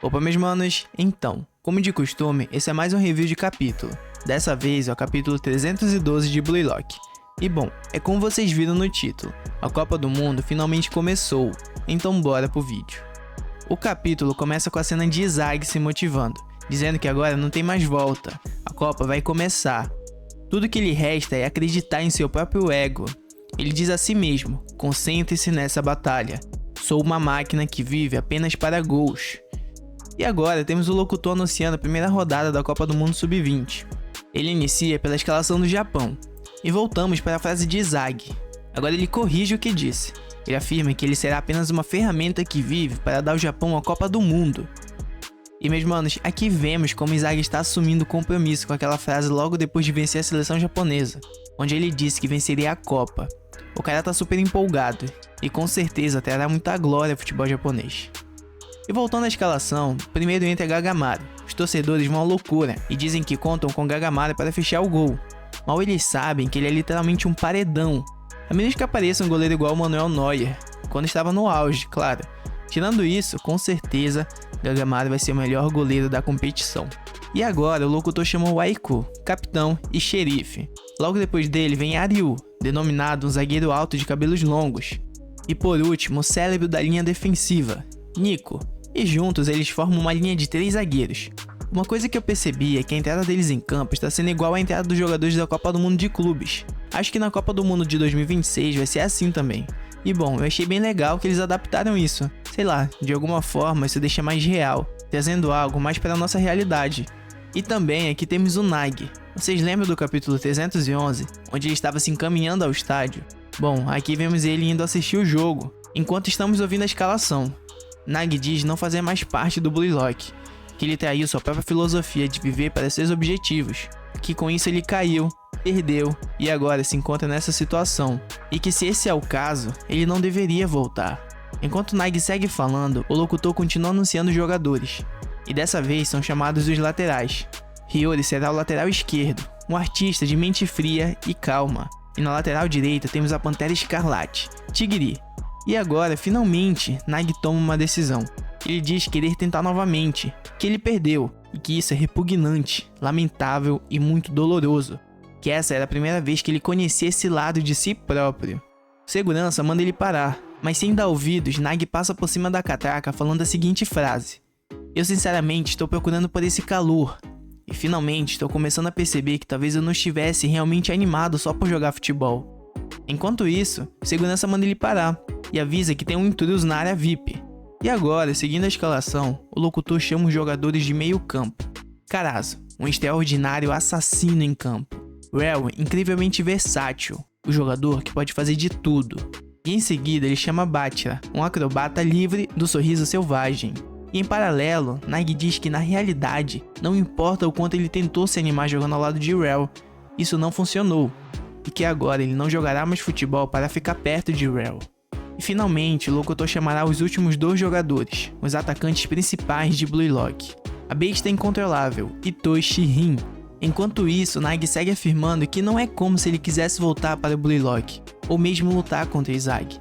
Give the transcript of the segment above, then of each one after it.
Opa, meus manos, então, como de costume, esse é mais um review de capítulo. Dessa vez é o capítulo 312 de Blue Lock. E bom, é como vocês viram no título, a Copa do Mundo finalmente começou, então bora pro vídeo. O capítulo começa com a cena de Zag se motivando, dizendo que agora não tem mais volta, a Copa vai começar. Tudo que lhe resta é acreditar em seu próprio ego. Ele diz a si mesmo, concentre-se nessa batalha. Sou uma máquina que vive apenas para gols. E agora temos o locutor anunciando a primeira rodada da Copa do Mundo Sub-20. Ele inicia pela escalação do Japão. E voltamos para a frase de Zag. Agora ele corrige o que disse. Ele afirma que ele será apenas uma ferramenta que vive para dar ao Japão a Copa do Mundo. E meus manos, aqui vemos como Zag está assumindo compromisso com aquela frase logo depois de vencer a seleção japonesa, onde ele disse que venceria a Copa. O cara tá super empolgado e com certeza trará muita glória ao futebol japonês. E voltando à escalação, primeiro entra Gagamaru. Os torcedores vão à loucura e dizem que contam com Gagamaru para fechar o gol. Mal eles sabem que ele é literalmente um paredão, a menos que apareça um goleiro igual ao Manuel Neuer, quando estava no auge, claro. Tirando isso, com certeza, Gagamaru vai ser o melhor goleiro da competição. E agora o locutor chamou Aiku, capitão e xerife. Logo depois dele vem Ariu, denominado um zagueiro alto de cabelos longos. E por último, o cérebro da linha defensiva, Nico. E juntos eles formam uma linha de 3 zagueiros. Uma coisa que eu percebi é que a entrada deles em campo está sendo igual à entrada dos jogadores da Copa do Mundo de clubes. Acho que na Copa do Mundo de 2026 vai ser assim também. E bom, eu achei bem legal que eles adaptaram isso. Sei lá, de alguma forma isso deixa mais real, trazendo algo mais para a nossa realidade. E também aqui temos o Nag. Vocês lembram do capítulo 311, onde ele estava se encaminhando ao estádio? Bom, aqui vemos ele indo assistir o jogo, enquanto estamos ouvindo a escalação. Nag diz não fazer mais parte do Blue Lock, que ele traiu sua própria filosofia de viver para seus objetivos, que com isso ele caiu, perdeu e agora se encontra nessa situação, e que se esse é o caso, ele não deveria voltar. Enquanto Nag segue falando, o locutor continua anunciando os jogadores, e dessa vez são chamados os laterais. Hiyori será o lateral esquerdo, um artista de mente fria e calma, e na lateral direita temos a Pantera Escarlate, Tigre. E agora, finalmente, Nag toma uma decisão. Ele diz querer tentar novamente, que ele perdeu, e que isso é repugnante, lamentável e muito doloroso. Que essa era a primeira vez que ele conhecia esse lado de si próprio. O segurança manda ele parar, mas sem dar ouvidos, Nag passa por cima da catraca falando a seguinte frase. Eu sinceramente estou procurando por esse calor. E finalmente estou começando a perceber que talvez eu não estivesse realmente animado só por jogar futebol. Enquanto isso, o segurança manda ele parar e avisa que tem um intruso na área VIP. E agora, seguindo a escalação, o locutor chama os jogadores de meio campo. Karasu, um extraordinário assassino em campo. Rel, incrivelmente versátil, o jogador que pode fazer de tudo. E em seguida ele chama Batra, um acrobata livre do sorriso selvagem. E em paralelo, Nag diz que na realidade, não importa o quanto ele tentou se animar jogando ao lado de Rel, isso não funcionou. E que agora ele não jogará mais futebol para ficar perto de Rel. E finalmente, o locutor chamará os últimos 2 jogadores, os atacantes principais de Blue Lock. A besta incontrolável, Itoi Shihin. Enquanto isso, Nag segue afirmando que não é como se ele quisesse voltar para o Blue Lock, ou mesmo lutar contra Zag.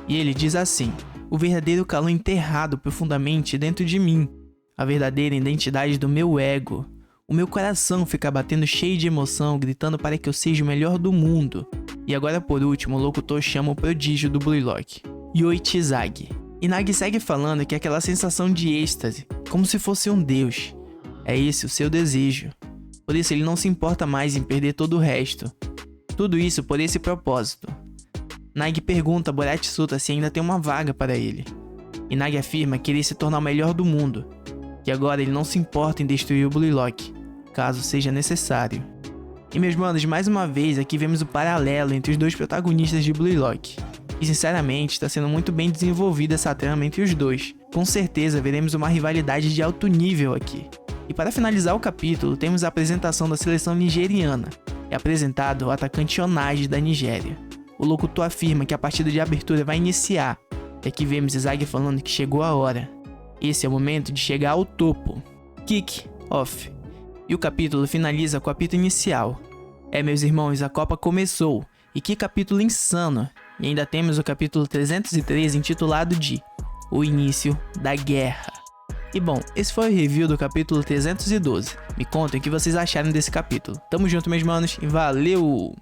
E ele diz assim, o verdadeiro calor enterrado profundamente dentro de mim, a verdadeira identidade do meu ego. O meu coração fica batendo cheio de emoção, gritando para que eu seja o melhor do mundo. E agora por último, o locutor chama o prodígio do Blue Lock, Yoichi Zag. E Nag segue falando que é aquela sensação de êxtase, como se fosse um deus. É esse o seu desejo. Por isso ele não se importa mais em perder todo o resto. Tudo isso por esse propósito. Nag pergunta a Boratsuta se ainda tem uma vaga para ele. E Nag afirma que ele se tornar o melhor do mundo. Que agora ele não se importa em destruir o Blue Lock, caso seja necessário. E meus manos, mais uma vez aqui vemos o paralelo entre os 2 protagonistas de Blue Lock. E sinceramente está sendo muito bem desenvolvida essa trama entre os 2. Com certeza veremos uma rivalidade de alto nível aqui. E para finalizar o capítulo, temos a apresentação da seleção nigeriana. É apresentado o atacante Onaje da Nigéria. O locutor afirma que a partida de abertura vai iniciar. E aqui vemos Zag falando que chegou a hora. Esse é o momento de chegar ao topo. Kick off. E o capítulo finaliza com o apito inicial. Meus irmãos, a Copa começou. E que capítulo insano. E ainda temos o capítulo 313 intitulado de O Início da Guerra. E bom, esse foi o review do capítulo 312. Me contem o que vocês acharam desse capítulo. Tamo junto, meus manos, e valeu!